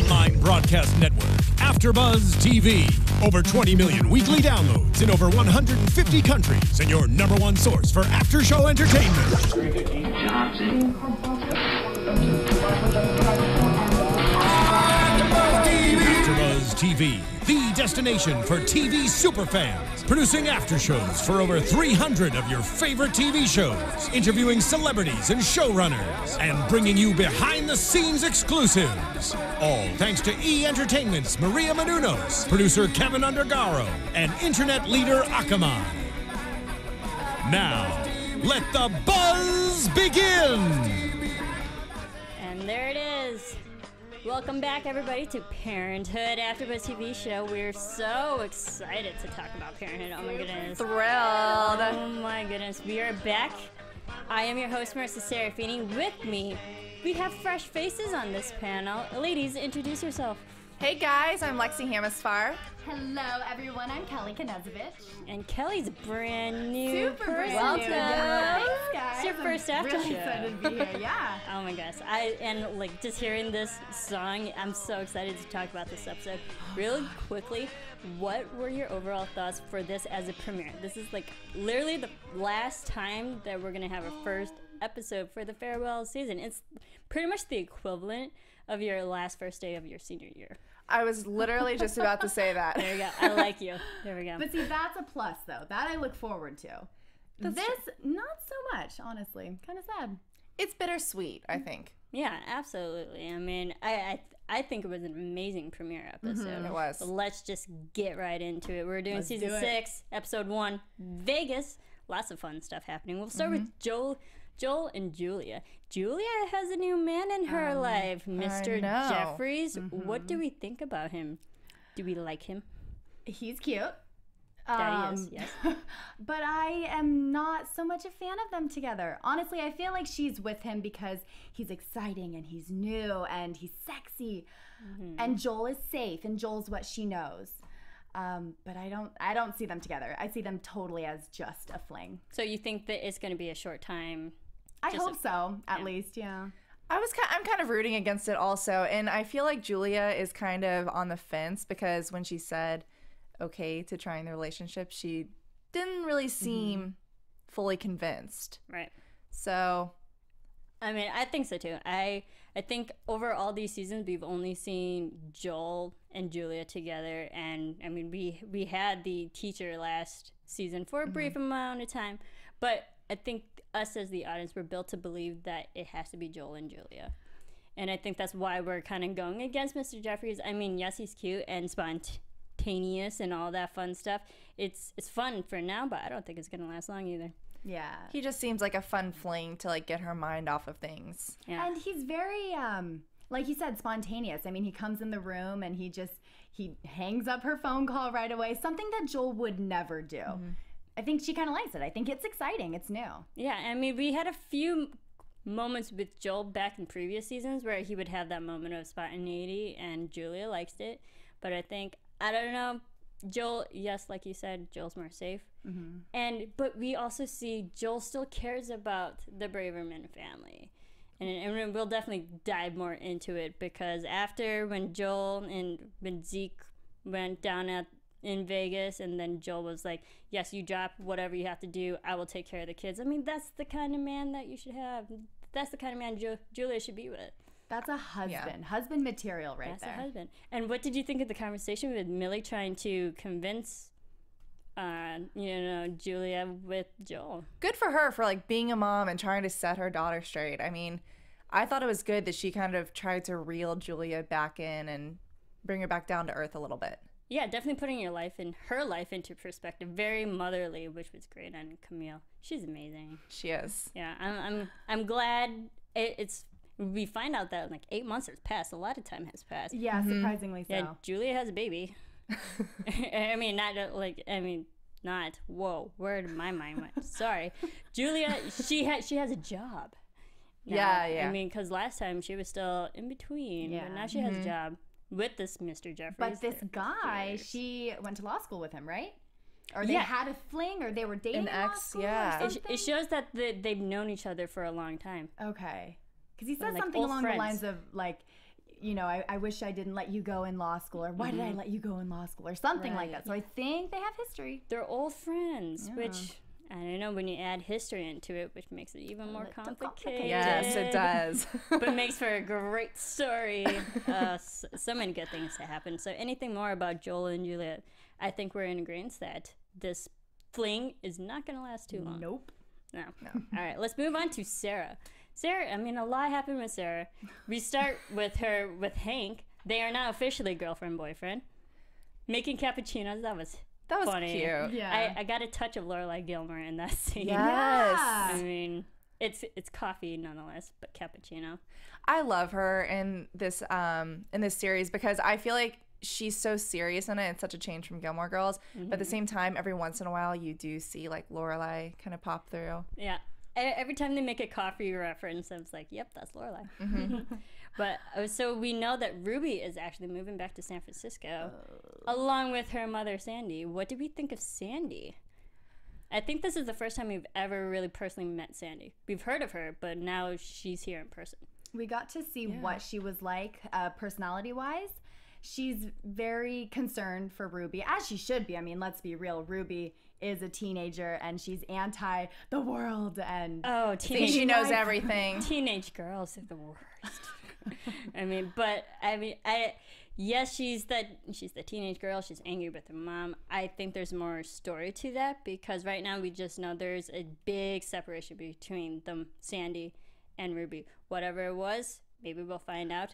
online broadcast network, AFTERBUZZ TV. Over 20 million weekly downloads in over 150 countries, and your #1 source for after-show entertainment. AFTERBUZZ TV, the destination for TV superfans. Producing aftershows for over 300 of your favorite TV shows. Interviewing celebrities and showrunners. And bringing you behind-the-scenes exclusives. All thanks to E! Entertainment's Maria Menounos, producer Kevin Undergaro, and internet leader Akamai. Now, let the buzz begin! And there it is. Welcome back, everybody, to Parenthood, AFTERBUZZ TV show. We're so excited to talk about Parenthood. Oh my goodness. Thrilled. Oh my goodness. We are back. I am your host, Marisa Serafini. With me, we have fresh faces on this panel. Ladies, introduce yourself. Hey guys, I'm Lexie Hammesfahr. Hello everyone, I'm Kellie Knezovich. And Kelly's brand new. Super person. brand new. Welcome. Thanks guys. It's your first after really show. excited to be here, yeah. Oh my gosh. And like just hearing this song, I'm so excited to talk about this episode. Really quickly, what were your overall thoughts for this as a premiere? This is like literally the last time that we're gonna have a first episode for the farewell season. It's pretty much the equivalent of your first day of your senior year. I was literally just about to say that. There you go. I like you. There we go. But see, that's a plus though. That I look forward to. Not so much, honestly. Kind of sad. It's bittersweet, I think. Yeah, absolutely. I mean, I think it was an amazing premiere episode. It was. But let's just get right into it. We're doing season 6, episode 1, Vegas. Lots of fun stuff happening. We'll start with Joel and Julia. Julia has a new man in her life, Mr. Jeffries. What do we think about him? Do we like him? He's cute. That he is, yes. But I am not so much a fan of them together. Honestly, I feel like she's with him because he's exciting and he's new and he's sexy. And Joel is safe and Joel's what she knows. But I don't see them together. I see them totally as just a fling. So you think that it's going to be a short time? I hope so, at least, yeah. I'm kind of rooting against it also, and I feel like Julia is kind of on the fence because when she said okay to trying the relationship, she didn't really seem fully convinced. Right. So, I mean, I think so too. I think over all these seasons, we've only seen Joel and Julia together, and I mean, we had the teacher last season for a brief amount of time, but I think us as the audience were built to believe that it has to be Joel and Julia. And I think that's why we're kind of going against Mr. Jeffries. I mean, yes, he's cute and spontaneous and all that fun stuff. It's fun for now, but I don't think it's going to last long either. Yeah. he just seems like a fun fling to like get her mind off of things. Yeah. And he's very, like you said, spontaneous. I mean, he comes in the room and he hangs up her phone call right away. Something that Joel would never do. I think she kind of likes it. I think it's exciting. It's new. Yeah, I mean, we had a few moments with Joel back in previous seasons where he would have that moment of spontaneity, and Julia likes it. But I think, I don't know, Joel, yes, like you said, Joel's more safe. But we also see Joel still cares about the Braverman family. And we'll definitely dive more into it, because after when when Zeke went down in Vegas, and then Joel was like, yes, you drop whatever you have to do, I will take care of the kids. I mean, that's the kind of man that you should have. That's the kind of man Julia should be with. That's a husband. Husband material right there. That's a husband. And what did you think of the conversation with Millie trying to convince Julia with Joel? Good for her for like being a mom and trying to set her daughter straight. I mean, I thought it was good that she kind of tried to reel Julia back in and bring her back down to earth a little bit. Yeah, definitely putting her life into perspective. Very motherly, which was great on Camille. She's amazing. She is. Yeah, I'm glad we find out that like 8 months has passed. A lot of time has passed. Yeah, surprisingly so. Yeah, Julia has a baby. Whoa, where did my mind went? Sorry. Julia, she has a job. Now. Yeah. I mean, because last time she was still in between, but now she has a job with this Mr. Jeffries. But this guy, she went to law school with him, right? Or they had a fling, or they were dating in law school or something? It shows that they've known each other for a long time. Okay. Because he says like something old along friends. the lines of, like, you know, I wish I didn't let you go in law school, or why did I let you go in law school, or something like that. So I think they have history. They're old friends, which I don't know, when you add history into it, which makes it even more complicated. Yes, it does. But makes for a great story. So many good things to happen. So anything more about Joel and Julia, I think we're in agreement that this fling is not going to last too long. Nope. No. All right, let's move on to Sarah. Sarah, I mean, a lot happened with Sarah. We start with her with Hank. They are now officially girlfriend-boyfriend. Making cappuccinos, that was funny. Cute. Yeah. I got a touch of Lorelai Gilmore in that scene. Yes. I mean, it's coffee nonetheless, but cappuccino. I love her in this series because I feel like she's so serious in it. It's such a change from Gilmore Girls. But at the same time, every once in a while, you do see like Lorelai kind of pop through. Yeah. Every time they make a coffee reference, I was like, yep, that's Lorelai. But so we know that Ruby is actually moving back to San Francisco along with her mother, Sandy. What did we think of Sandy? I think this is the first time we've ever really personally met Sandy. We've heard of her, but now she's here in person. We got to see what she was like personality-wise. She's very concerned for Ruby, as she should be. I mean, let's be real. Ruby is a teenager, and she's anti the world. And she knows everything. Teenage girls are the worst. Yes, she's the teenage girl. She's angry with her mom. I think there's more story to that because right now we just know there's a big separation between them, Sandy and Ruby. Whatever it was, maybe we'll find out.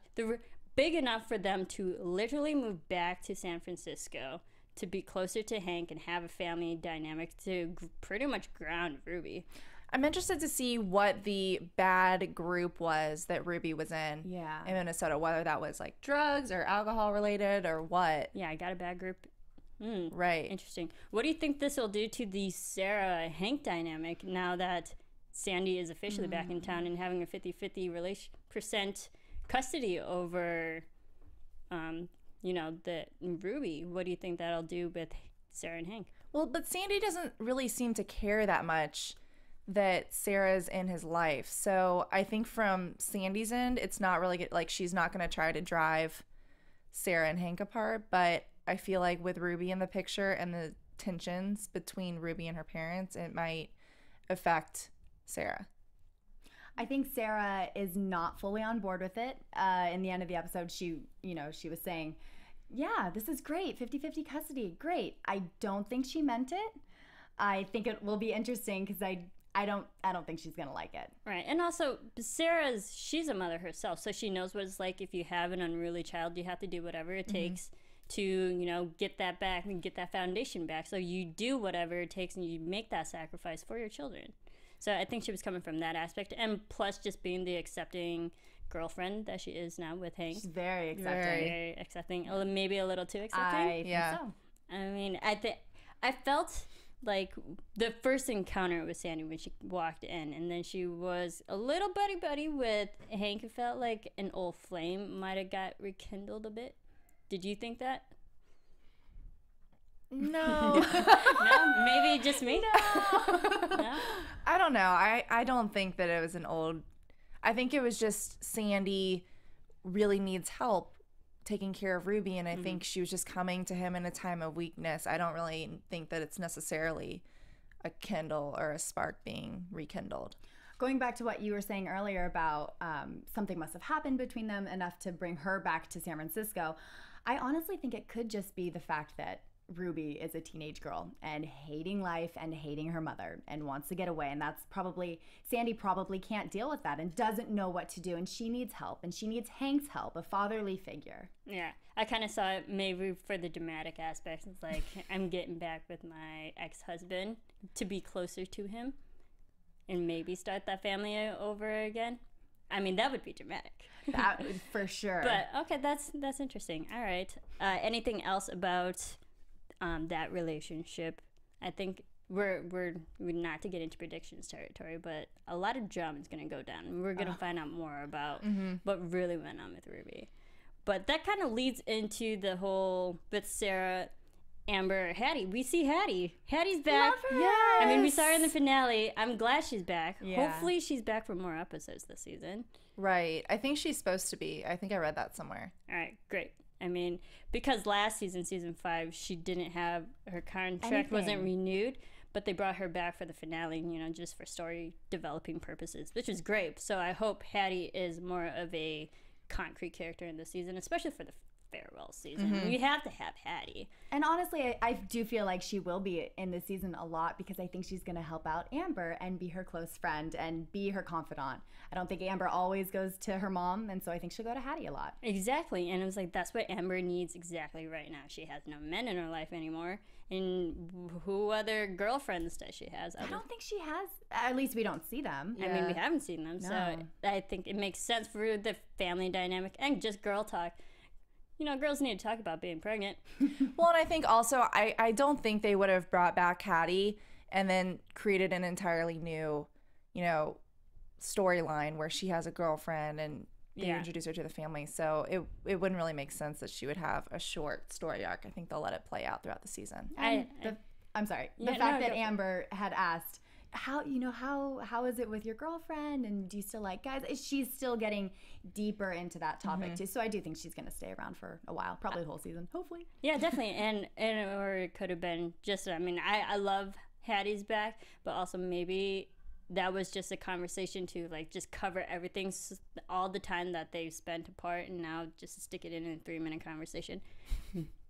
Big enough for them to literally move back to San Francisco to be closer to Hank and have a family dynamic to pretty much ground Ruby. I'm interested to see what the bad group was that Ruby was in Minnesota, whether that was like drugs or alcohol related or what. Yeah, I got a bad group. Right. Interesting. What do you think this will do to the Sarah-Hank dynamic now that Sandy is officially back in town and having a 50-50 percent custody over, the Ruby? What do you think that'll do with Sarah and Hank? Well, but Sandy doesn't really seem to care that much that Sarah's in his life. So I think from Sandy's end, it's not really good. Like, she's not going to try to drive Sarah and Hank apart. But I feel like with Ruby in the picture and the tensions between Ruby and her parents, it might affect Sarah. I think Sarah is not fully on board with it. In the end of the episode, she was saying, yeah, this is great, 50-50 custody, great. I don't think she meant it. I think it will be interesting because I don't think she's gonna like it. Right, and also she's a mother herself, so she knows what it's like if you have an unruly child. You have to do whatever it takes to get that back and get that foundation back. So you do whatever it takes and you make that sacrifice for your children. So I think she was coming from that aspect, and plus just being the accepting girlfriend that she is now with Hank. She's very accepting. Very accepting. Maybe a little too accepting. I think so. I mean, I felt like the first encounter with Sandy when she walked in, and then she was a little buddy with Hank. It felt like an old flame might have got rekindled a bit. Did you think that? No. No? Maybe just me? No? I don't know. I don't think that it was an old... I think it was just Sandy really needs help taking care of Ruby, and I think she was just coming to him in a time of weakness. I don't really think that it's necessarily a kindle or a spark being rekindled. Going back to what you were saying earlier about something must have happened between them enough to bring her back to San Francisco, I honestly think it could just be the fact that Ruby is a teenage girl and hating life and hating her mother and wants to get away, and that's probably Sandy probably can't deal with that and doesn't know what to do, and she needs help, and she needs Hank's help, a fatherly figure. Yeah, I kind of saw it maybe for the dramatic aspect. It's like, I'm getting back with my ex-husband to be closer to him and maybe start that family over again. I mean, that would be dramatic. That would for sure. But okay, that's interesting. All right. Anything else about that relationship? I think we're not to get into predictions territory, but a lot of drama is going to go down. We're going to find out more about what really went on with Ruby. But that kind of leads into the whole with Sarah, Amber, Hattie. We see Hattie. Hattie's back. Love her. Yes. I mean, we saw her in the finale. I'm glad she's back. Yeah. Hopefully she's back for more episodes this season. Right. I think she's supposed to be. I think I read that somewhere. All right, great. I mean, because last season, season 5, she didn't have her contract wasn't renewed, but they brought her back for the finale, you know, just for story developing purposes, which is great. So I hope Hattie is more of a concrete character in the season, especially for the farewell season. We have to have Hattie. And honestly, I do feel like she will be in this season a lot because I think she's going to help out Amber and be her close friend and be her confidant. I don't think Amber always goes to her mom, and so I think she'll go to Hattie a lot. Exactly. And it was like, that's what Amber needs exactly right now. She has no men in her life anymore. And who other girlfriends does she has? I don't think she has. At least we don't see them. I mean, we haven't seen them. No. So I think it makes sense for the family dynamic and just girl talk. You know, girls need to talk about being pregnant. Well, and I think also, I don't think they would have brought back Hattie and then created an entirely new, you know, storyline where she has a girlfriend and they introduce her to the family. So it wouldn't really make sense that she would have a short story arc. I think they'll let it play out throughout the season. I'm sorry. The fact that Amber had asked, how is it with your girlfriend, and do you still like guys? She's still getting deeper into that topic too. So I do think she's going to stay around for a while, probably the whole season, hopefully. Yeah, definitely. and or it could have been just, I mean, I love Hattie's back, but also maybe that was just a conversation to like just cover everything, all the time that they've spent apart, and now just stick it in a 3-minute conversation.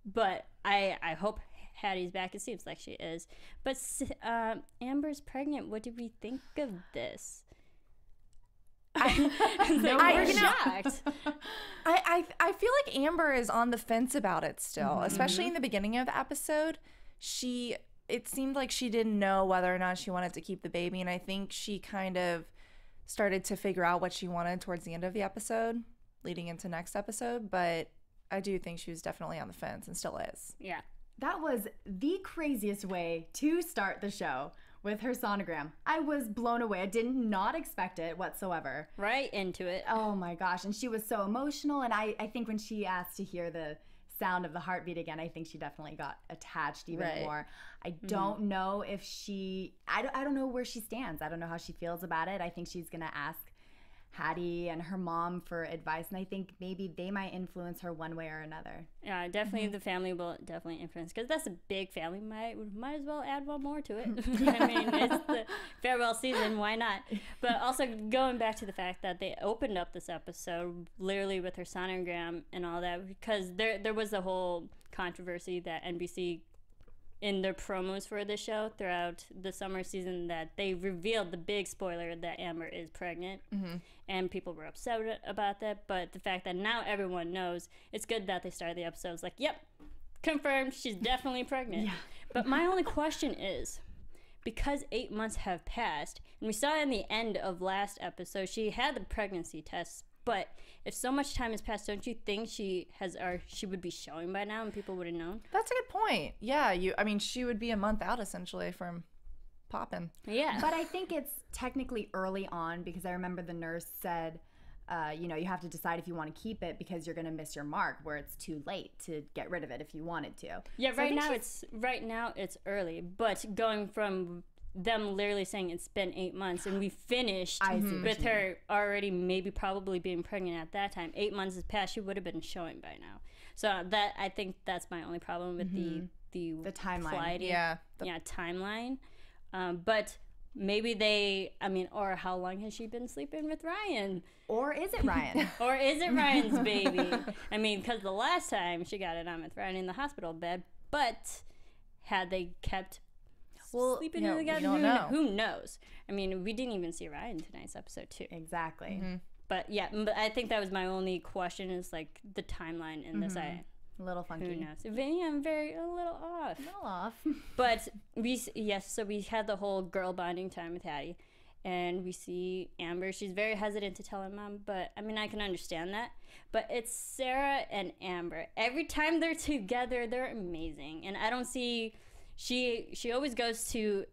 But I hope Hattie's back. It seems like she is. But Amber's pregnant. What did we think of this? We're shocked. I feel like Amber is on the fence about it still, especially in the beginning of the episode. It seemed like she didn't know whether or not she wanted to keep the baby, and I think she kind of started to figure out what she wanted towards the end of the episode, leading into next episode. But I do think she was definitely on the fence and still is. Yeah. That was the craziest way to start the show with her sonogram. I was blown away. I did not expect it whatsoever. Right into it. Oh my gosh. And she was so emotional. And I think when she asked to hear the sound of the heartbeat again, I think she definitely got attached even more. I don't know if I don't know where she stands. I don't know how she feels about it. I think she's going to ask Hattie and her mom for advice, and I think maybe they might influence her one way or another. Yeah, definitely the family will definitely influence, because that's a big family. Might as well add one more to it. I mean, it's the farewell season, why not? But also going back to the fact that they opened up this episode literally with her sonogram and all that, because there was a whole controversy that NBC in their promos for the show throughout the summer season, that they revealed the big spoiler that Amber is pregnant, and people were upset about that. But the fact that now everyone knows, it's good that they started the episodes like, yep, confirmed, she's definitely pregnant. But my only question is, because 8 months have passed, and we saw in the end of last episode, she had the pregnancy test, but if so much time has passed, don't you think she would be showing by now and people would have known? That's a good point. Yeah, I mean, she would be a month out essentially from popping. Yeah. But I think it's technically early on, because I remember the nurse said, you know, you have to decide if you want to keep it because you're going to miss your mark, where it's too late to get rid of it if you wanted to. Yeah, so right now it's early, but going from them literally saying it's been 8 months and we finished with her already maybe probably being pregnant at that time. 8 months has passed, she would have been showing by now. So that, I think that's my only problem with the timeline. Timeline. But maybe or how long has she been sleeping with Ryan? Or is it Ryan? Or is it Ryan's baby? I mean, because the last time she got it on with Ryan in the hospital bed, but had they kept sleeping together, who knows? I mean, we didn't even see Ryan tonight's episode too. Exactly. But yeah, I think that was my only question, is like the timeline in this. A little funky. Who knows? Yeah, I'm a little off. But so we had the whole girl bonding time with Hattie, and we see Amber. She's very hesitant to tell her mom, but I mean, I can understand that. But it's Sarah and Amber. Every time they're together, they're amazing, and I don't see. She always goes to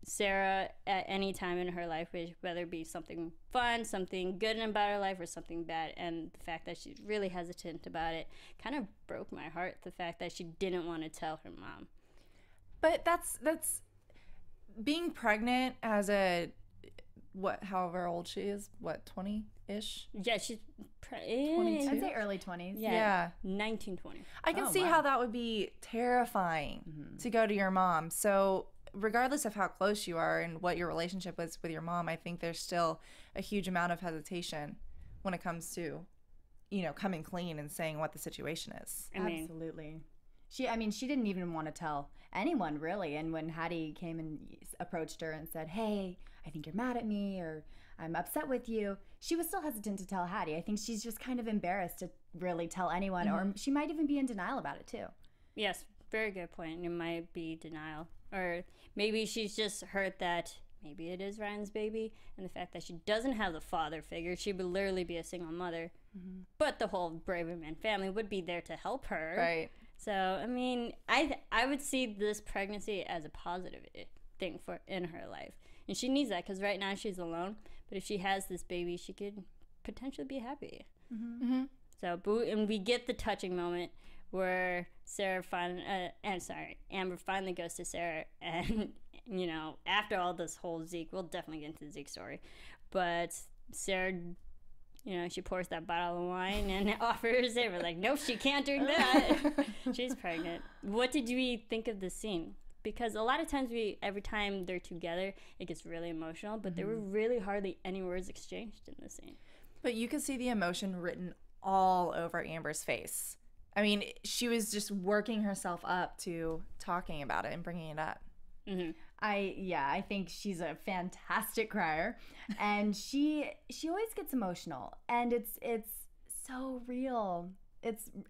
Sarah at any time in her life, whether it be something fun, something good about her life, or something bad. And the fact that she's really hesitant about it kind of broke my heart, the fact that she didn't want to tell her mom. But that's being pregnant as however old she is, 20? ish. Yeah, she's 22? I'd say early 20s. Yeah. 1920. I can see how that would be terrifying to go to your mom. So regardless of how close you are and what your relationship was with your mom, I think there's still a huge amount of hesitation when it comes to, you know, coming clean and saying what the situation is. Absolutely. She didn't even want to tell anyone, really. And when Hattie came and approached her and said, hey, I think you're mad at me, or I'm upset with you, she was still hesitant to tell Hattie. I think she's just kind of embarrassed to really tell anyone, or she might even be in denial about it too. Yes, very good point. It might be denial. Or maybe she's just hurt that maybe it is Ryan's baby, and the fact that she doesn't have the father figure. She would literally be a single mother. But the whole Braverman family would be there to help her. Right. So, I mean, I would see this pregnancy as a positive thing in her life. And she needs that because right now she's alone. But if she has this baby, she could potentially be happy. So, and we get the touching moment where Amber finally goes to Sarah, and, you know, after all this whole Zeke, we'll definitely get into Zeke's story, but Sarah, you know, she pours that bottle of wine and offers it. We're like, nope, she can't drink that. She's pregnant. What did we think of this scene? Because a lot of times every time they're together, it gets really emotional, but there were really hardly any words exchanged in this scene. But you could see the emotion written all over Amber's face. I mean, she was just working herself up to talking about it and bringing it up. I think she's a fantastic crier, and she always gets emotional, and it's so real.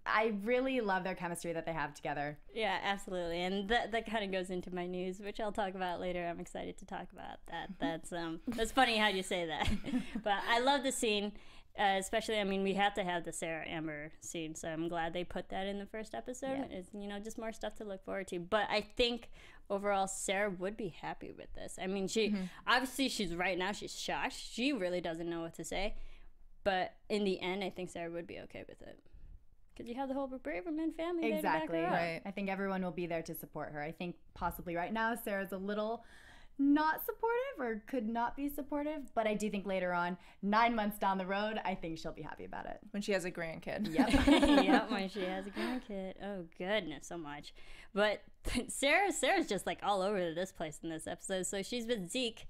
I really love their chemistry that they have together. Yeah, absolutely. And that kind of goes into my news, which I'll talk about later. I'm excited to talk about that. That's funny how you say that. But I love the scene, especially, I mean, we have to have the Sarah Amber scene, so I'm glad they put that in the first episode. Yeah. It's, you know, just more stuff to look forward to. But I think overall Sarah would be happy with this. I mean, obviously she's shocked. She really doesn't know what to say. But in the end, I think Sarah would be okay with it. Because you have the whole Braverman family there to back her up. Right. I think everyone will be there to support her. I think possibly right now Sarah's a little not supportive or could not be supportive, but I do think later on, 9 months down the road, I think she'll be happy about it. When she has a grandkid. Yep. Yep, when she has a grandkid. Oh, goodness, so much. But Sarah's just like all over this place in this episode. So she's with Zeke.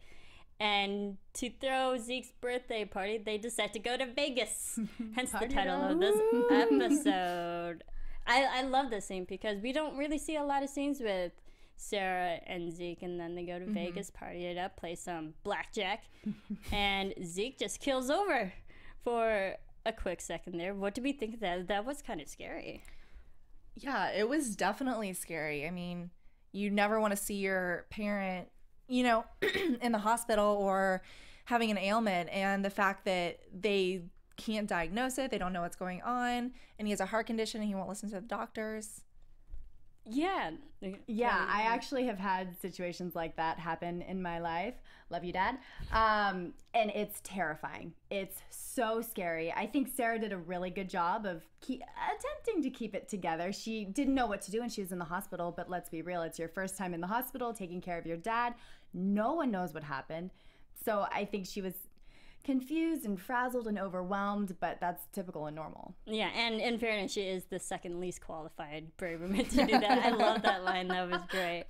And to throw Zeke's birthday party, they decide to go to Vegas. Hence the title of this episode. I love this scene because we don't really see a lot of scenes with Sarah and Zeke, and then they go to Vegas, party it up, play some blackjack, and Zeke just kills over for a quick second there. What did we think of that? That was kind of scary. Yeah, it was definitely scary. I mean, you never want to see your parent, you know, in the hospital or having an ailment, and the fact that they can't diagnose it, they don't know what's going on, and he has a heart condition and he won't listen to the doctors. Yeah. I actually have had situations like that happen in my life. Love you, Dad. And it's terrifying. It's so scary. I think Sarah did a really good job of attempting to keep it together. She didn't know what to do when she was in the hospital, but let's be real. It's your first time in the hospital taking care of your dad. No one knows what happened. So I think she was confused and frazzled and overwhelmed, but that's typical and normal. Yeah, and in fairness, she is the second least qualified Braverman to do that. I love that line. That was great.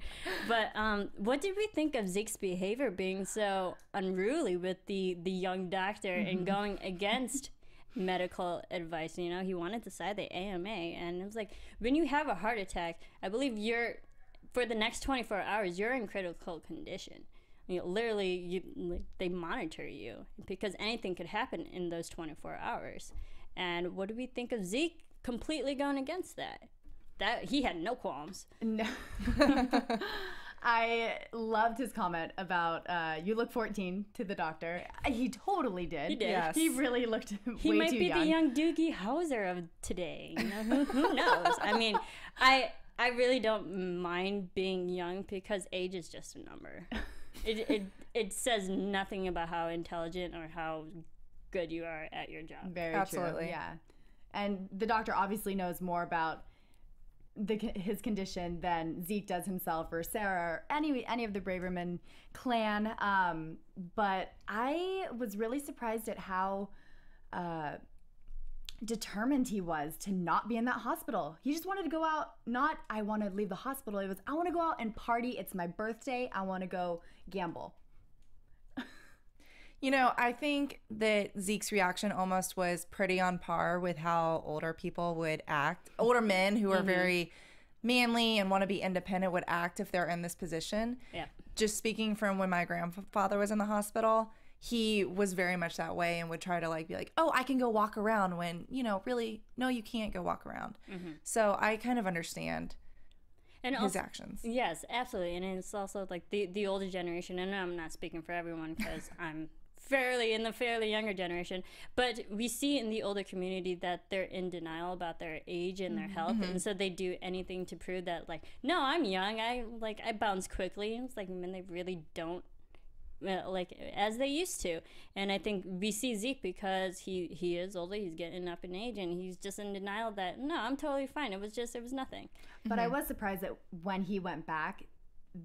But what did we think of Zeke's behavior being so unruly with the young doctor and going against medical advice? You know, he wanted to side the AMA, and it was like, when you have a heart attack, I believe for the next 24 hours, you're in critical condition. You know, literally, they monitor you because anything could happen in those 24 hours. And what do we think of Zeke completely going against that? That he had no qualms. No. I loved his comment about you look 14 to the doctor. He totally did. He did. Yes. He really looked way too young. He might be the young Doogie Howser of today. You know, who knows? I mean, I really don't mind being young because age is just a number. It says nothing about how intelligent or how good you are at your job. Very Absolutely. true. Yeah. And the doctor obviously knows more about his condition than Zeke does himself or Sarah or any of the Braverman clan. But I was really surprised at how determined he was to not be in that hospital. He just wanted to go out, not I want to leave the hospital. It was I want to go out and party. It's my birthday. I want to go gamble. You know, I think that Zeke's reaction almost was pretty on par with how older people would act. Older men who are very manly and want to be independent would act if they're in this position. Yeah. Just speaking from when my grandfather was in the hospital, he was very much that way and would try to like be like, oh, I can go walk around when, you know, really, no, you can't go walk around. So I kind of understand and his also, actions. Yes, absolutely. And it's also like the older generation, and I'm not speaking for everyone because I'm fairly in the fairly younger generation, but we see in the older community that they're in denial about their age and their health, and so they do anything to prove that, like, no, I'm young, I bounce quickly. And it's like, man, they really don't like as they used to. And I think we see Zeke because he is older, he's getting up in age, and he's just in denial that, no, I'm totally fine, it was nothing. But I was surprised that when he went back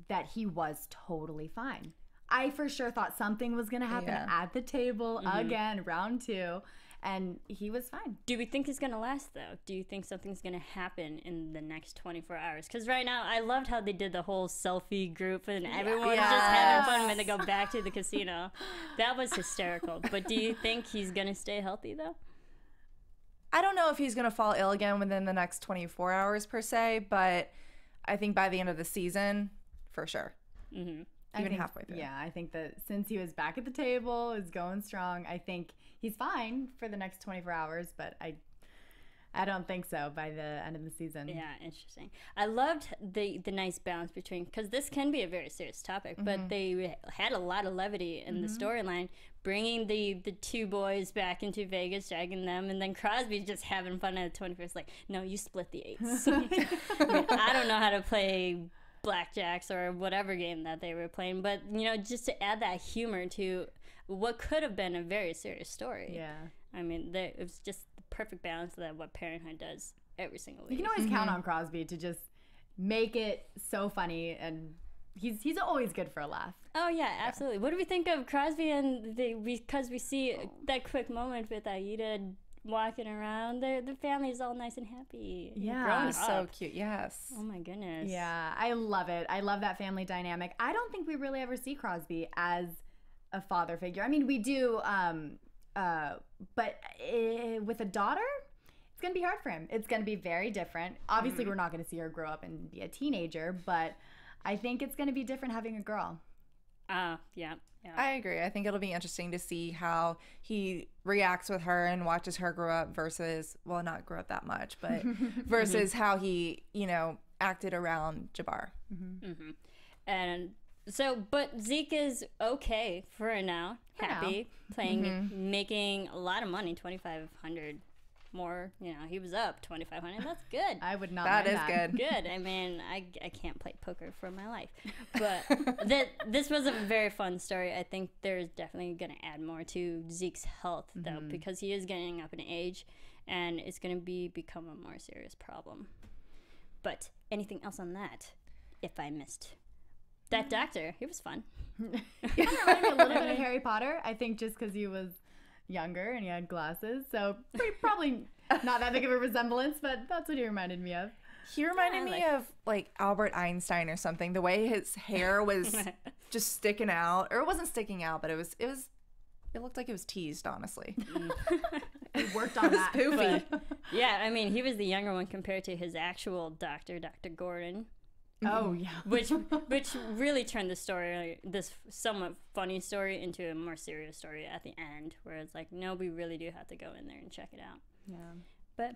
that he was totally fine. I for sure thought something was going to happen at the table again, round 2, and he was fine. Do we think it's going to last, though? Do you think something's going to happen in the next 24 hours? Because right now, I loved how they did the whole selfie group, and everyone was just having fun when they go back to the casino. That was hysterical. But do you think he's going to stay healthy, though? I don't know if he's going to fall ill again within the next 24 hours, per se, but I think by the end of the season, for sure. Even halfway through. Yeah, I think that since he was back at the table, is going strong, I think he's fine for the next 24 hours, but I don't think so by the end of the season. Yeah, interesting. I loved the nice balance between, because this can be a very serious topic, but they had a lot of levity in the storyline, bringing the 2 boys back into Vegas, dragging them, and then Crosby just having fun at the 21st, like, no, you split the 8s. I don't know how to play blackjacks or whatever game that they were playing, but you know, just to add that humor to what could have been a very serious story. Yeah, I mean, it was just the perfect balance of that, what Parenthood does every single week. You can always count on Crosby to just make it so funny, and he's always good for a laugh. Oh yeah, absolutely. What do we think of Crosby and because we see that quick moment with Aida walking around, the family is all nice and happy. Yeah, so cute. Yes. Oh my goodness. Yeah, I love it. I love that family dynamic. I don't think we really ever see Crosby as a father figure. I mean, we do, but with a daughter, it's gonna be hard for him. It's gonna be very different. Obviously, we're not gonna see her grow up and be a teenager, but I think it's gonna be different having a girl. Yeah. I agree. I think it'll be interesting to see how he reacts with her and watches her grow up versus, well, not grow up that much, but versus how he, you know, acted around Jabbar. And so, but Zeke is okay for now, happy, playing, making a lot of money, $2,500 more, you know, he was up $2,500. That's good. I would not That mind is that. good. Good. I mean, I can't play poker for my life, but this was a very fun story. I think there's definitely going to add more to Zeke's health, though, because he is getting up in age, and it's going to become a more serious problem. But anything else on that? If I missed that doctor, he was fun. He kind of reminded me a little bit of Harry Potter. I think just because he was younger and he had glasses, so probably not that big of a resemblance, but that's what he reminded me of. He reminded me of like Albert Einstein or something. The way his hair was just sticking out, or it wasn't sticking out, but it looked like it was teased, honestly. He worked on that. Poofy. Yeah, I mean, he was the younger one compared to his actual doctor, Dr. Gordon. Oh yeah, which really turned the story, this somewhat funny story, into a more serious story at the end, where it's like, no, we really do have to go in there and check it out. yeah. But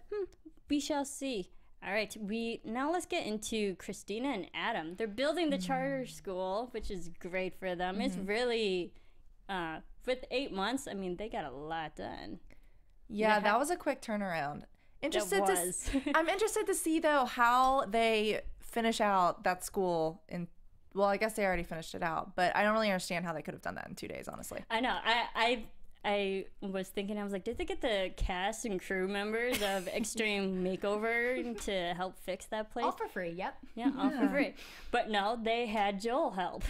we shall see. All right, now let's get into Christina and Adam. They're building the charter school, which is great for them. It's really with 8 months. I mean, they got a lot done. Yeah, that was a quick turnaround. I'm interested to see though how they finish out that school in, well, I guess they already finished it out, but I don't really understand how they could have done that in 2 days, honestly. I know. I was thinking, I was like, did they get the cast and crew members of Extreme Makeover to help fix that place? All for free, yep. Yeah, all for free. But no, they had Joel help.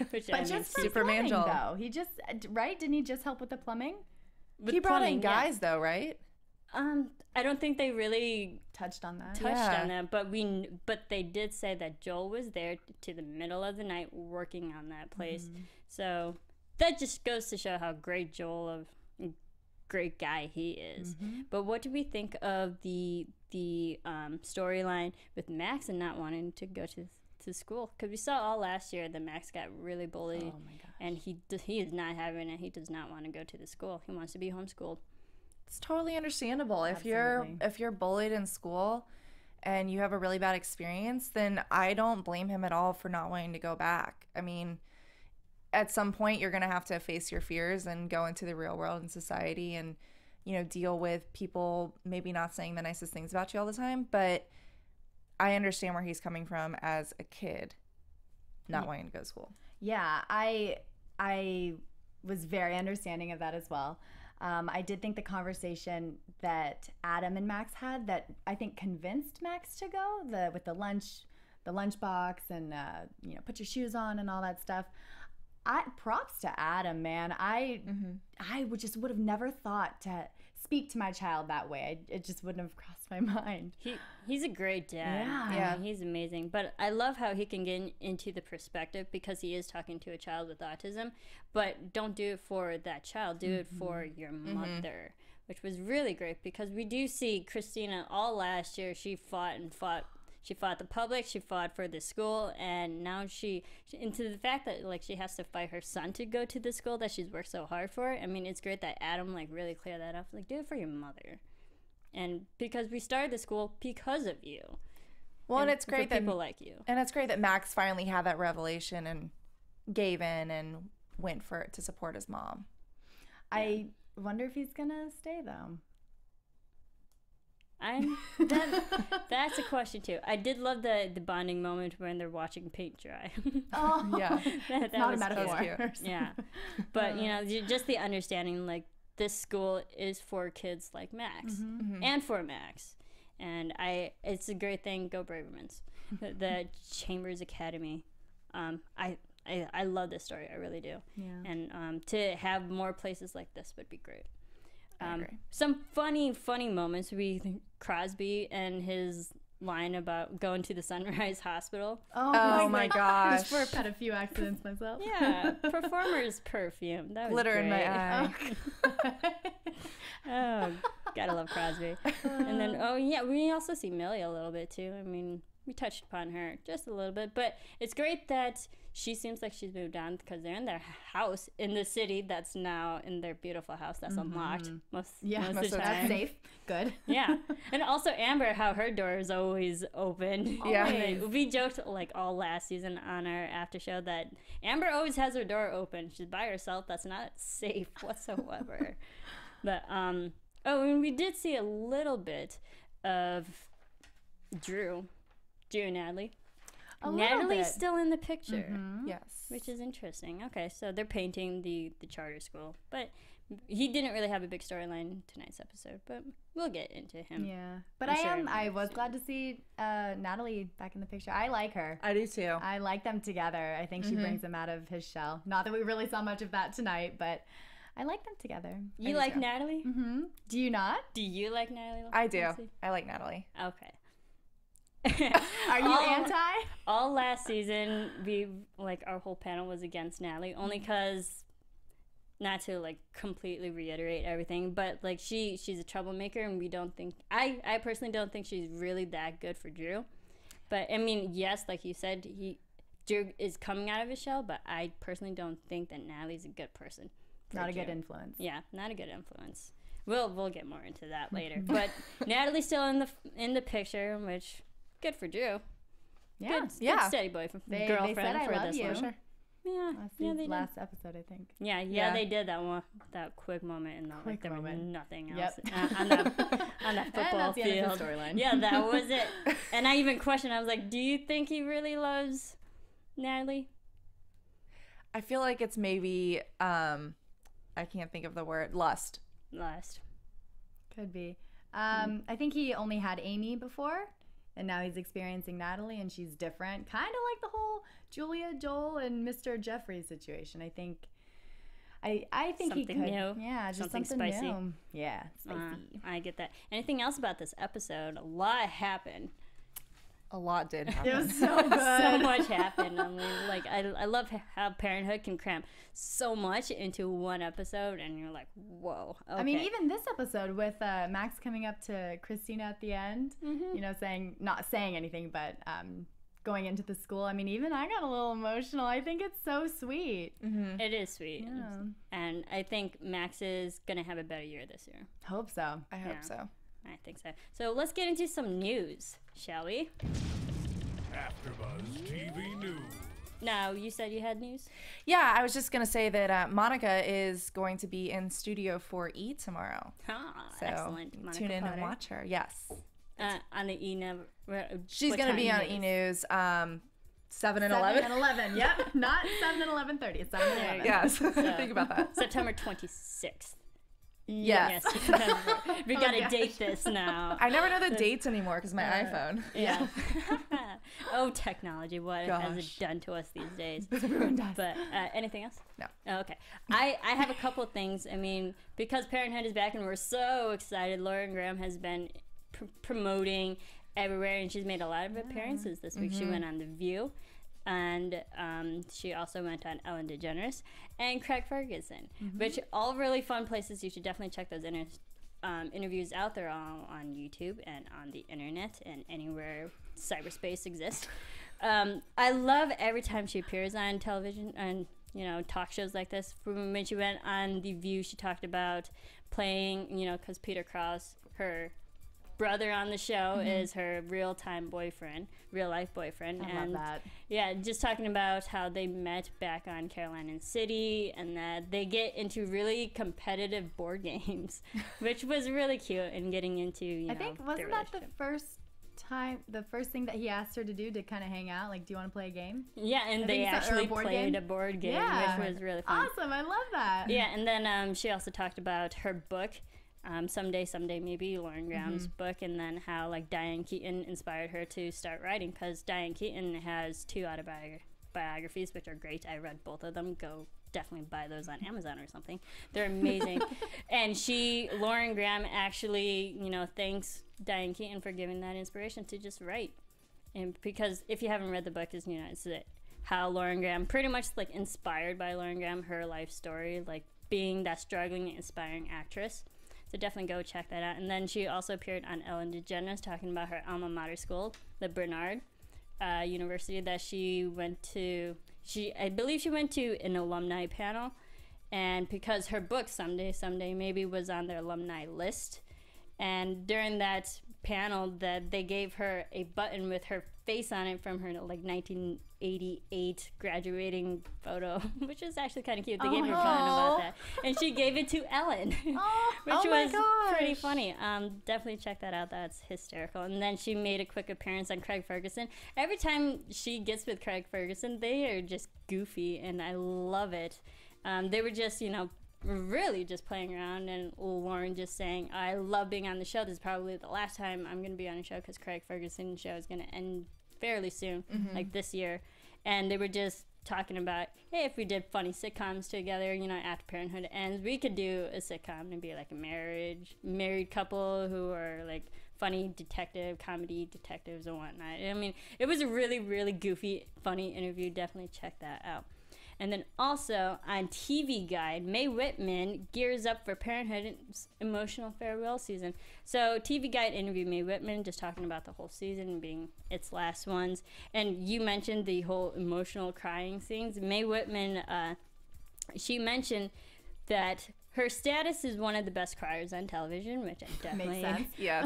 Which But just for Superman plumbing, Joel. though. He just, right? Didn't he just help with the plumbing? He brought in guys though, right? I don't think they really touched on that. On that, but they did say that Joel was there to the middle of the night working on that place. So that just goes to show how great great guy he is. But what do we think of the storyline with Max and not wanting to go to school? Because we saw all last year that Max got really bullied. Oh my gosh. And he is not having it. He does not want to go to the school. He wants to be homeschooled. It's totally understandable. Absolutely. If you're bullied in school and you have a really bad experience, then I don't blame him at all for not wanting to go back. I mean, at some point you're going to have to face your fears and go into the real world and society and, you know, deal with people maybe not saying the nicest things about you all the time. But I understand where he's coming from as a kid, not wanting to go to school. Yeah, I was very understanding of that as well. I did think the conversation that Adam and Max had that I think convinced Max to go, with the lunchbox and you know, put your shoes on and all that stuff. Props to Adam, man. I would have never thought to speak to my child that way. It just wouldn't have crossed my mind. He's a great dad. Yeah. I mean, he's amazing. But I love how he can get into the perspective because he is talking to a child with autism. But don't do it for that child. Do it for your mother, which was really great because we do see Christina all last year. She fought and fought. She fought the public, she fought for the school, and now she into the fact that like she has to fight her son to go to the school that she's worked so hard for. I mean, it's great that Adam like really cleared that up. Like, do it for your mother, and because we started the school because of you. Well, and it's great that people like you, and it's great that Max finally had that revelation and gave in and went for it to support his mom. I wonder if he's gonna stay though. That's a question too. I did love the bonding moment when they're watching paint dry. Oh yeah, that not was a metaphor. Cute. Yeah, but you know, just the understanding like this school is for kids like Max and for Max, and it's a great thing. Go Bravermans, the Chambers Academy. I love this story. I really do. Yeah. And to have more places like this would be great. Some funny moments. Crosby and his line about going to the Sunrise Hospital. Oh my gosh. I've had a few accidents myself. Yeah, performer's perfume. That was Glitter great. in my eye. Oh, gotta love Crosby. And then, we also see Millie a little bit too. I mean, we touched upon her just a little bit, but it's great that she seems like she's moved on because they're in their house in the city that's now in their beautiful house that's unlocked most of the time. That's safe. Good. Yeah. And also Amber, how her door is always open. Yeah. We joked like all last season on our after show that Amber always has her door open. She's by herself. That's not safe whatsoever. But, and we did see a little bit of Drew and Natalie. Natalie's still in the picture. Yes. Which is interesting. Okay, so they're painting the charter school. But he didn't really have a big storyline tonight's episode, but we'll get into him. Yeah. But I'm I was glad to see Natalie back in the picture. I like her. I do too. I like them together. I think she brings him out of his shell. Not that we really saw much of that tonight, but I like them together. You like Natalie? Do you not? Do you like Natalie? I do. I like Natalie. Okay. Are you anti? All last season, our whole panel was against Natalie, only because, not to like completely reiterate everything, but like she's a troublemaker, and I personally don't think she's really that good for Drew. But I mean, yes, like you said, Drew is coming out of his shell, but I personally don't think that Natalie's a good person. Not a good influence. Yeah, not a good influence. We'll get more into that later. But Natalie's still in the picture, which. Good for Drew. Yeah. Good steady boy from girlfriend they said, for I love this you. one. Sure. Yeah. They last episode, I think. Yeah, they did that one. That quick moment, and like there was nothing else on that football field. The end of the storyline. Yeah, that was it. And I even questioned. I was like, "Do you think he really loves Natalie?" I feel like it's maybe I can't think of the word lust. Could be. I think he only had Amy before. And now he's experiencing Natalie, and she's different. Kind of like the whole Julia, Joel, and Mr. Jeffrey situation. I think I think he Something could. new. Yeah, just Something something spicy. new. Yeah, spicy. I get that. Anything else about this episode? A lot happened. A lot did happen. It was so good. So much happened. I mean, like, I love how Parenthood can cram so much into one episode, and you're like, whoa. Okay. I mean, even this episode with Max coming up to Christina at the end, you know, not saying anything, but going into the school. I mean, even I got a little emotional. I think it's so sweet. It is sweet. Yeah. And I think Max is going to have a better year this year. Hope so. I hope so. I think so. So let's get into some news, shall we? AfterBuzz TV News. Now, you said you had news? Yeah, I was just going to say that Monica is going to be in Studio 4E tomorrow. So Excellent. Monica tune in Potter. and watch her. Yes. On the She's going to be on E! News 7 and 11. 7 and 11. Yep. Not 7 and 11:30. 7 and 11. Yes. Think about that. September 26th. Yes. We got to date this now. I never know the dates anymore because my iPhone. Yeah. Oh, technology. What has it Gosh. done to us these days? Ruined us. But anything else? No. Oh, okay. I have a couple things. I mean, because Parenthood is back and we're so excited, Lauren Graham has been promoting everywhere, and she's made a lot of appearances this week. She went on The View, and she also went on Ellen DeGeneres and Craig Ferguson, which all really fun places. You should definitely check those interviews out. They're all on YouTube and on the internet and anywhere cyberspace exists. I love every time she appears on television and, you know, talk shows like this. From when she went on The View, she talked about playing, you know, because Peter Krause, her brother on the show, is her real life boyfriend. I love that. Yeah, just talking about how they met back on Carolina City, and that they get into really competitive board games, which was really cute, and getting into, you know, I think, their wasn't that the relationship. first thing that he asked her to do, to kind of hang out? Like, do you want to play a game? Yeah, and I they think so, or a actually board played game? a board game, Yeah. which was really fun. Awesome. I love that. Yeah, and then she also talked about her book, Someday Maybe, Lauren Graham's book, and then how, like, Diane Keaton inspired her to start writing, because Diane Keaton has 2 autobiographies, which are great. I read both of them. Go definitely buy those on Amazon or something. They're amazing. And Lauren Graham actually, you know, thanks Diane Keaton for giving that inspiration to just write. And because if you haven't read the book, it's, you know, it's how Lauren Graham, pretty much like inspired by Lauren Graham, her life story, like being that struggling, inspiring actress. So definitely go check that out. And then she also appeared on Ellen DeGeneres talking about her alma mater school, the Bernard University that she went to. I believe she went to an alumni panel, and because her book Someday Maybe was on their alumni list, and during that panel that they gave her a button with her face on it from her like 1988 graduating photo, which is actually kind of cute. They gave her fun about that, and she gave it to Ellen, which was pretty funny. Definitely check that out. That's hysterical. And then she made a quick appearance on Craig Ferguson. Every time she gets with Craig Ferguson, they are just goofy, and I love it. They were just, you know, really just playing around, and Lauren just saying, I love being on the show. This is probably the last time I'm going to be on a show, because Craig Ferguson's show is going to end fairly soon, like this year. And they were just talking about, hey, if we did funny sitcoms together, you know, after Parenthood ends, we could do a sitcom and be like a married couple who are like funny comedy detectives and whatnot. I mean, it was a really, really goofy, funny interview. Definitely check that out. And then also on TV Guide, Mae Whitman gears up for Parenthood's emotional farewell season. So TV Guide interviewed Mae Whitman, just talking about the whole season being its last ones. And you mentioned the whole emotional crying scenes. Mae Whitman, she mentioned that her status is one of the best criers on television, which I definitely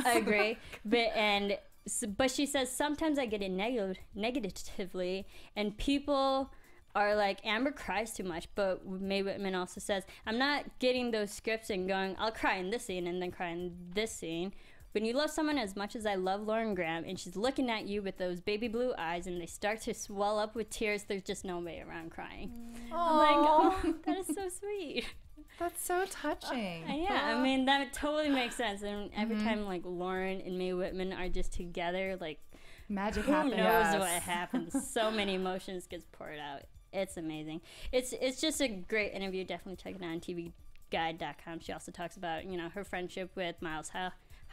agree. But she says, sometimes I get it negatively, and people are like, Amber cries too much. But Mae Whitman also says, I'm not getting those scripts and going, I'll cry in this scene and then cry in this scene. When you love someone as much as I love Lauren Graham, and she's looking at you with those baby blue eyes, and they start to swell up with tears, there's just no way around crying. I'm like, oh, that is so sweet. That's so touching. Yeah, I mean, that totally makes sense. And every time, like, Lauren and Mae Whitman are just together, like, magic who happens. knows what happens? So many emotions gets poured out. It's amazing. It's just a great interview. Definitely check it out on tvguide.com. She also talks about, her friendship with Miles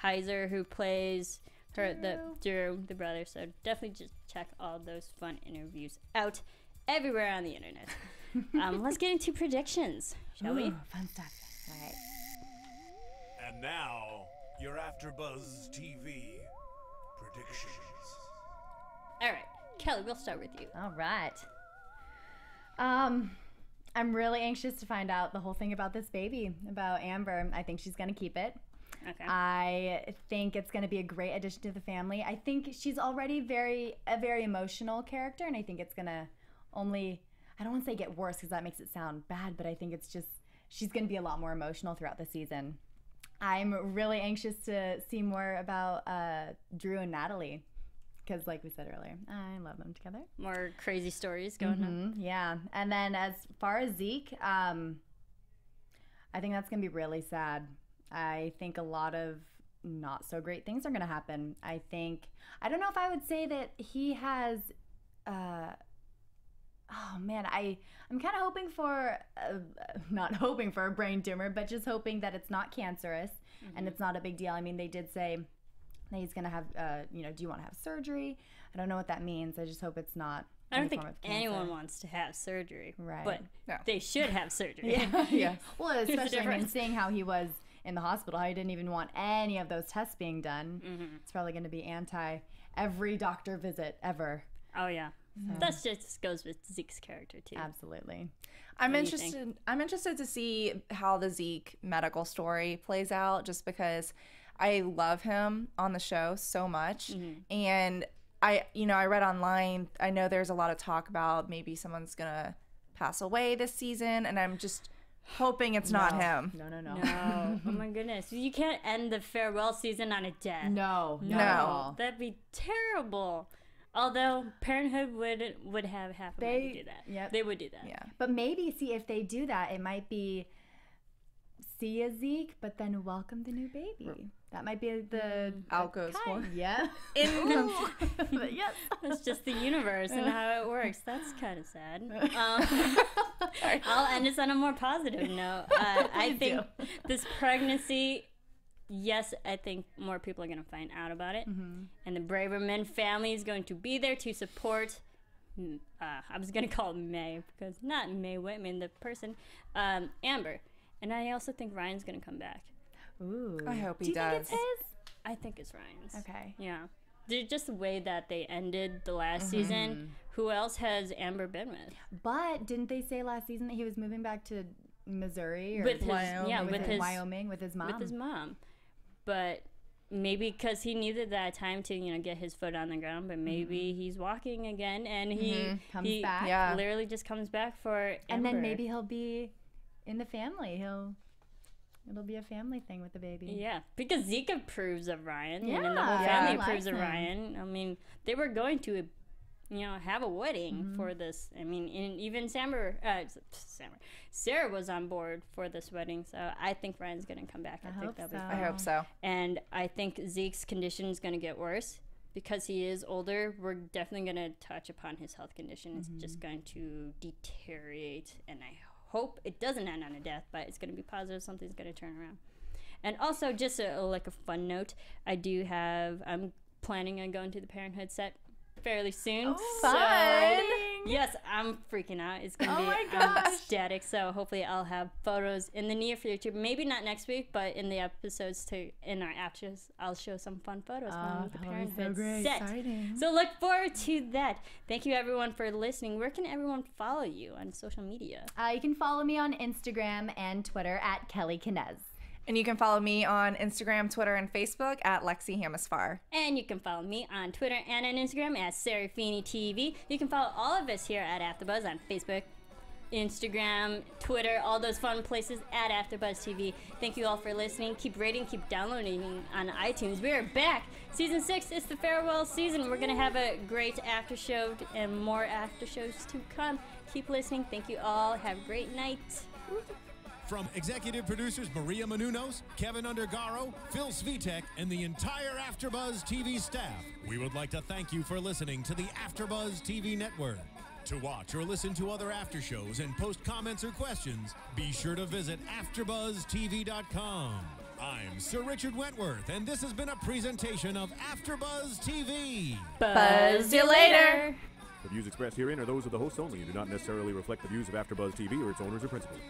Heiser, who plays Drew, the brother. So definitely just check all those fun interviews out everywhere on the internet. Let's get into predictions, shall we? Fun stuff. All right. And now, your AfterBuzz TV predictions. All right, Kelly, we'll start with you. All right. I'm really anxious to find out the whole thing about this baby, about Amber. I think she's going to keep it. Okay. I think it's going to be a great addition to the family. I think she's already a very emotional character, and I think it's going to only, I don't want to say get worse because that makes it sound bad, but I think it's just, she's going to be a lot more emotional throughout the season. I'm really anxious to see more about Drew and Natalie. Because like we said earlier, I love them together. More crazy stories going on. Yeah. And then as far as Zeke, I think that's going to be really sad. I think a lot of not so great things are going to happen. I don't know if I would say that he has, I'm kind of hoping for, not hoping for a brain tumor, but just hoping that it's not cancerous and it's not a big deal. I mean, they did say that he's going to have, do you want to have surgery? I don't know what that means. I just hope it's not. I don't think anyone wants to have surgery. Right. But they should have surgery. Yeah. Well, especially seeing how he was in the hospital, how he didn't even want any of those tests being done. It's probably going to be anti every doctor visit ever. Oh, yeah. So. That just goes with Zeke's character, too. Absolutely. I'm interested to see how the Zeke medical story plays out, just because I love him on the show so much. And I read online, I know there's a lot of talk about maybe someone's gonna pass away this season, and I'm just hoping it's not him. No. Oh my goodness. You can't end the farewell season on a death. No. That'd be terrible. Although Parenthood would have half of them to do that. Yep. They would do that. Yeah. But maybe, see, if they do that, it might be see a Zeke, but then welcome the new baby. That might be the Out goes one. Yeah. But yes. It's just the universe and how it works. That's kind of sad. I'll end this on a more positive note. I think this pregnancy, yes, I think more people are going to find out about it. And the Braverman family is going to be there to support, I was going to call May, because not May Whitman, the person, Amber. And I also think Ryan's going to come back. Ooh. I hope he Do you does. think it's his? I think it's Ryan's. Okay. Yeah. Just the way that they ended the last season, who else has Amber been with? But didn't they say last season that he was moving back to Missouri or With his, Wyoming. Wyoming with his mom? With his mom. But maybe because he needed that time to, get his foot on the ground, but maybe he's walking again and he comes back. Yeah. Literally just comes back for Amber. And then maybe he'll be in the family. It'll be a family thing with the baby. Yeah, because Zeke approves of Ryan. Yeah, and the whole family he approves likes of him. Ryan. I mean, they were going to, have a wedding for this. I mean, and even Sarah was on board for this wedding. So I think Ryan's going to come back. I think that'll be fun. I hope so. And I think Zeke's condition is going to get worse because he is older. We're definitely going to touch upon his health condition. It's just going to deteriorate, and I hope it doesn't end on a death, but it's going to be positive. Something's going to turn around. And also, just a fun note, I'm planning on going to the Parenthood set fairly soon. Oh, so, fun. yes, I'm freaking out. It's going to be my gosh. ecstatic. So hopefully I'll have photos in the near future. Maybe not next week, but in the episodes in our afters, I'll show some fun photos from the Parenthood set. Exciting. So look forward to that. Thank you everyone for listening. Where can everyone follow you on social media? You can follow me on Instagram and Twitter at Kellie Knez. And you can follow me on Instagram, Twitter, and Facebook at Lexie Hammesfahr. And you can follow me on Twitter and on Instagram at Serafini TV. You can follow all of us here at AfterBuzz on Facebook, Instagram, Twitter, all those fun places at AfterBuzz TV. Thank you all for listening. Keep rating, keep downloading on iTunes. We are back. Season 6, it's the farewell season. We're going to have a great after show and more after shows to come. Keep listening. Thank you all. Have a great night. From executive producers Maria Menounos, Kevin Undergaro, Phil Svitek, and the entire AfterBuzz TV staff, we would like to thank you for listening to the AfterBuzz TV network. To watch or listen to other after shows and post comments or questions, be sure to visit AFTERBUZZTV.com. I'm Sir Richard Wentworth, and this has been a presentation of AFTERBUZZ TV. Buzz you later. The views expressed herein are those of the hosts only and do not necessarily reflect the views of AfterBuzz TV or its owners or principals.